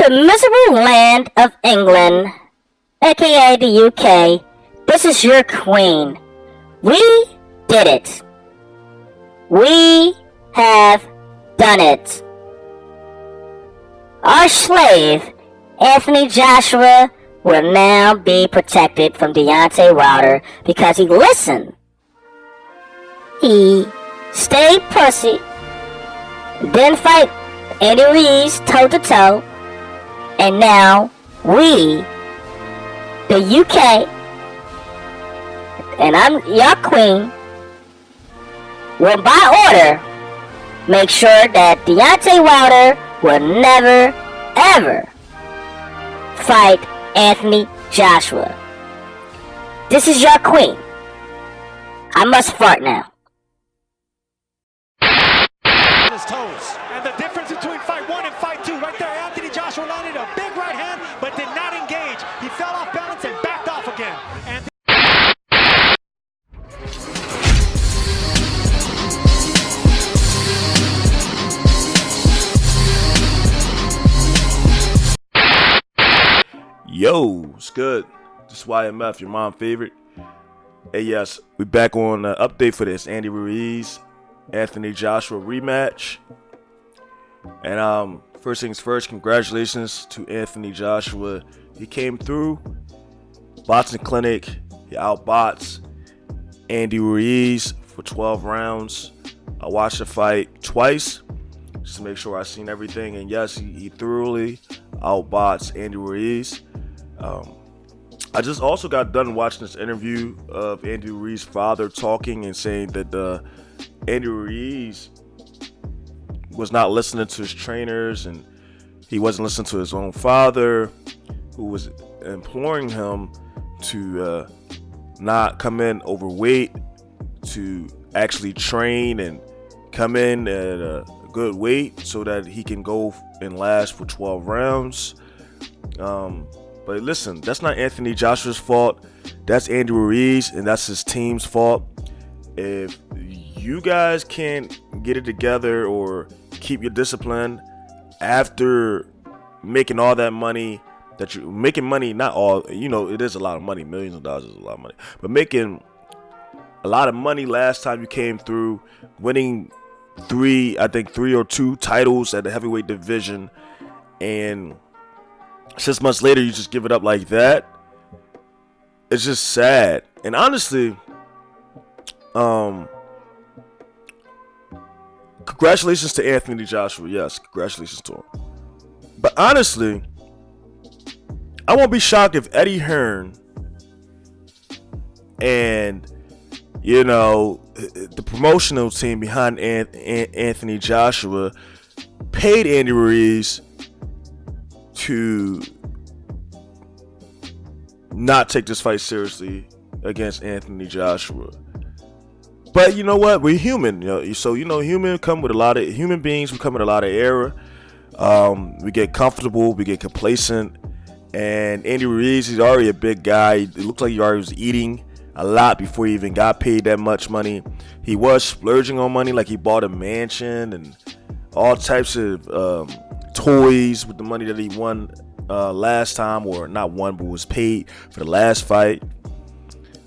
The miserable land of England, aka the UK, this is your queen. We did it. We have done it. Our slave, Anthony Joshua, will now be protected from Deontay Wilder because he listened. He stayed pussy, didn't fight Andy Ruiz toe to toe, and now we, the UK, and I'm your queen, will by order make sure that Deontay Wilder will never, ever fight Anthony Joshua. This is your queen. I must fart now. His toes. And the difference between fight one and fight two, right there, Anthony Joshua landed a big right hand, but did not engage. He fell off balance and backed off again. And Yo, it's good. This is YMF, your mom favorite. Hey, yes, we back on the update for this Andy Ruiz, Anthony Joshua rematch. And first things first, congratulations to Anthony Joshua. He came through. Boxing Clinic, he outbots Andy Ruiz for 12 rounds. I watched the fight twice just to make sure I seen everything. And yes, he thoroughly outbots Andy Ruiz. I just also got done watching this interview of Andy Ruiz's father talking and saying that Andy Ruiz was not listening to his trainers and he wasn't listening to his own father, who was imploring him to not come in overweight, to actually train and come in at a good weight so that he can go and last for 12 rounds. But listen, that's not Anthony Joshua's fault. That's Andy Ruiz, and that's his team's fault. If you guys can't get it together or keep your discipline after making all that money, that you're making money, not all, it is a lot of money. Millions of dollars is a lot of money. But making a lot of money last time you came through, winning three or two titles at the heavyweight division, and 6 months later, you just give it up like that. It's just sad. And honestly, congratulations to Anthony Joshua. Yes, congratulations to him. But honestly, I won't be shocked if Eddie Hearn and, the promotional team behind Anthony Joshua paid Andy Ruiz to not take this fight seriously against Anthony Joshua. But you know what? We're human, so human beings we come with a lot of error. We get comfortable, we get complacent, and Andy Ruiz, he's already a big guy. It looked like he already was eating a lot before he even got paid that much money. He was splurging on money, like he bought a mansion and all types of toys with the money that he won last time, or not won, but was paid for the last fight.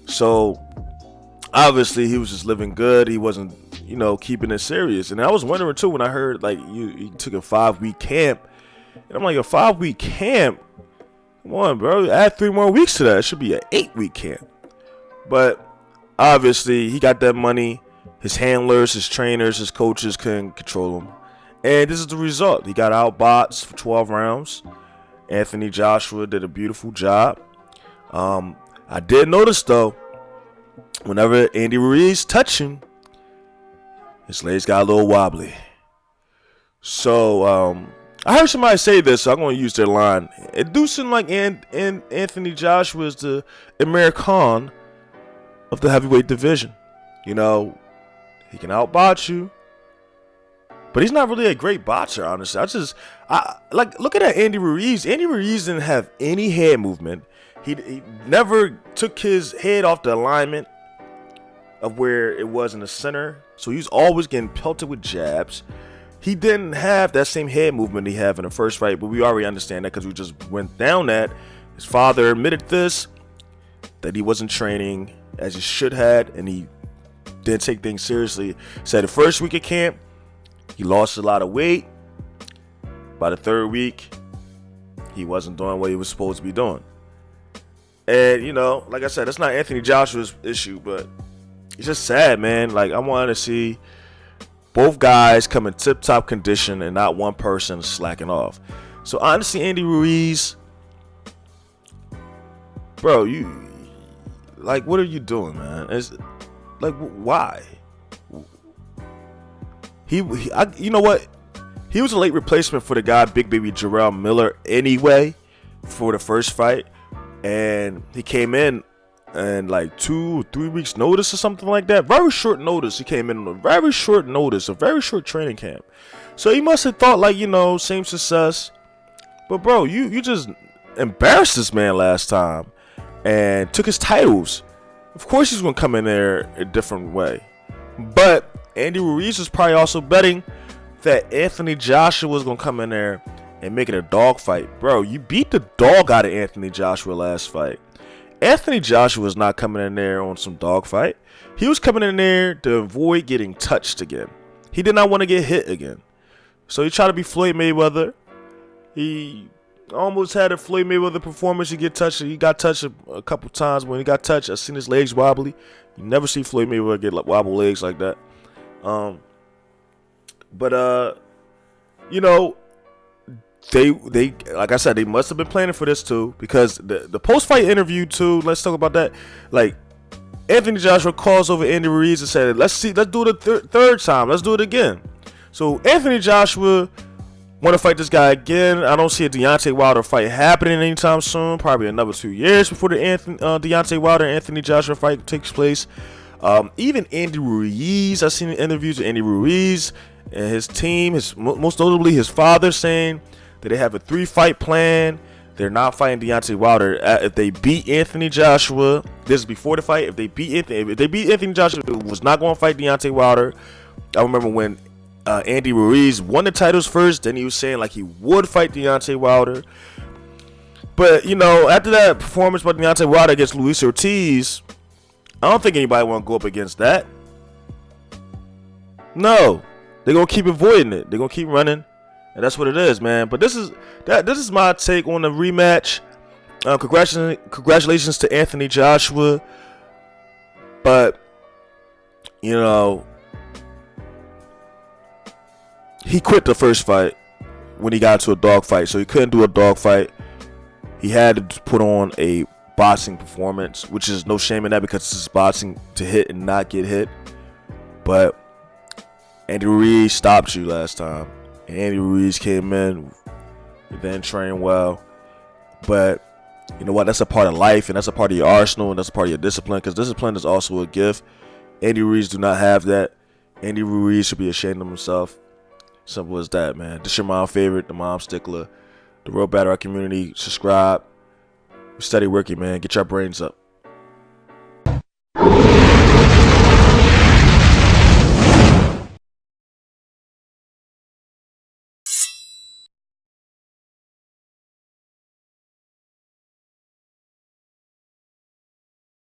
So obviously he was just living good. He wasn't, keeping it serious. And I was wondering too when I heard like you took a 5-week camp, and I'm like, a 5-week camp? Come on, bro, add 3 more weeks to that. It should be an 8-week camp. But obviously he got that money. His handlers, his trainers, his coaches couldn't control him. And this is the result. He got outboxed for 12 rounds. Anthony Joshua did a beautiful job. I did notice, though, whenever Andy Ruiz touched him, his legs got a little wobbly. So, I heard somebody say this, so I'm going to use their line. It do seem like Anthony Joshua is the Amir Khan of the heavyweight division. He can outbox you, but he's not really a great boxer, honestly. Looking at Andy Ruiz. Andy Ruiz didn't have any head movement. He never took his head off the alignment of where it was in the center. So he was always getting pelted with jabs. he didn't have that same head movement he had in the first fight, but we already understand that because we just went down that. His father admitted this, that he wasn't training as he should have, and he didn't take things seriously. Said the first week of camp, he lost a lot of weight. By the third week, he wasn't doing what he was supposed to be doing. And, you know, like I said, that's not Anthony Joshua's issue, but it's just sad, man. Like, I wanted to see both guys come in tip-top condition and not one person slacking off. So, honestly, Andy Ruiz, bro, you, like, what are you doing, man? It's, like, why? You know what? He was a late replacement for the guy, Big Baby Jarrell Miller, anyway, for the first fight. And he came in and like 2 or 3 weeks notice or something like that. Very short notice. He came in on a very short notice, a very short training camp. So he must have thought, like, you know, same success. But bro, you just embarrassed this man last time and took his titles. Of course he's gonna come in there a different way. But Andy Ruiz was probably also betting that Anthony Joshua was gonna come in there and make it a dog fight. Bro, you beat the dog out of Anthony Joshua last fight. Anthony Joshua was not coming in there on some dog fight. He was coming in there to avoid getting touched again. He did not want to get hit again. So he tried to be Floyd Mayweather. He almost had a Floyd Mayweather performance. He got touched a couple times. When he got touched, I seen his legs wobbly. You never see Floyd Mayweather get wobble legs like that. But you know, they like I said, they must have been planning for this too, because the post-fight interview too, let's talk about that. Like, Anthony Joshua calls over Andy Ruiz and said, let's do it a third time, let's do it again. So Anthony Joshua want to fight this guy again. I don't see a Deontay Wilder fight happening anytime soon, probably another 2 years before the Deontay Wilder Anthony Joshua fight takes place. Even Andy Ruiz, I've seen interviews with Andy Ruiz and his team, most notably his father, saying that they have a 3-fight plan. They're not fighting Deontay Wilder. If they beat Anthony Joshua, this is before the fight. If they beat Anthony Joshua, was not going to fight Deontay Wilder. I remember when Andy Ruiz won the titles first, then he was saying like he would fight Deontay Wilder. But you know, after that performance by Deontay Wilder against Luis Ortiz, I don't think anybody want to go up against that. No, they're gonna keep avoiding it. They're gonna keep running. And that's what it is, man. But this is my take on the rematch. Congratulations to Anthony Joshua. But, you know, he quit the first fight when he got into a dog fight. So he couldn't do a dog fight. He had to put on a boxing performance, which is no shame in that, because this is boxing to hit and not get hit. But Andy Ruiz stopped you last time. Andy Ruiz came in, then trained well. But you know what? That's a part of life, and that's a part of your arsenal, and that's a part of your discipline, because discipline is also a gift. Andy Ruiz do not have that. Andy Ruiz should be ashamed of himself. Simple as that, man. This your mom favorite, the mom stickler, the Real Battle Rap Community. Subscribe. Steady working, man. Get your brains up.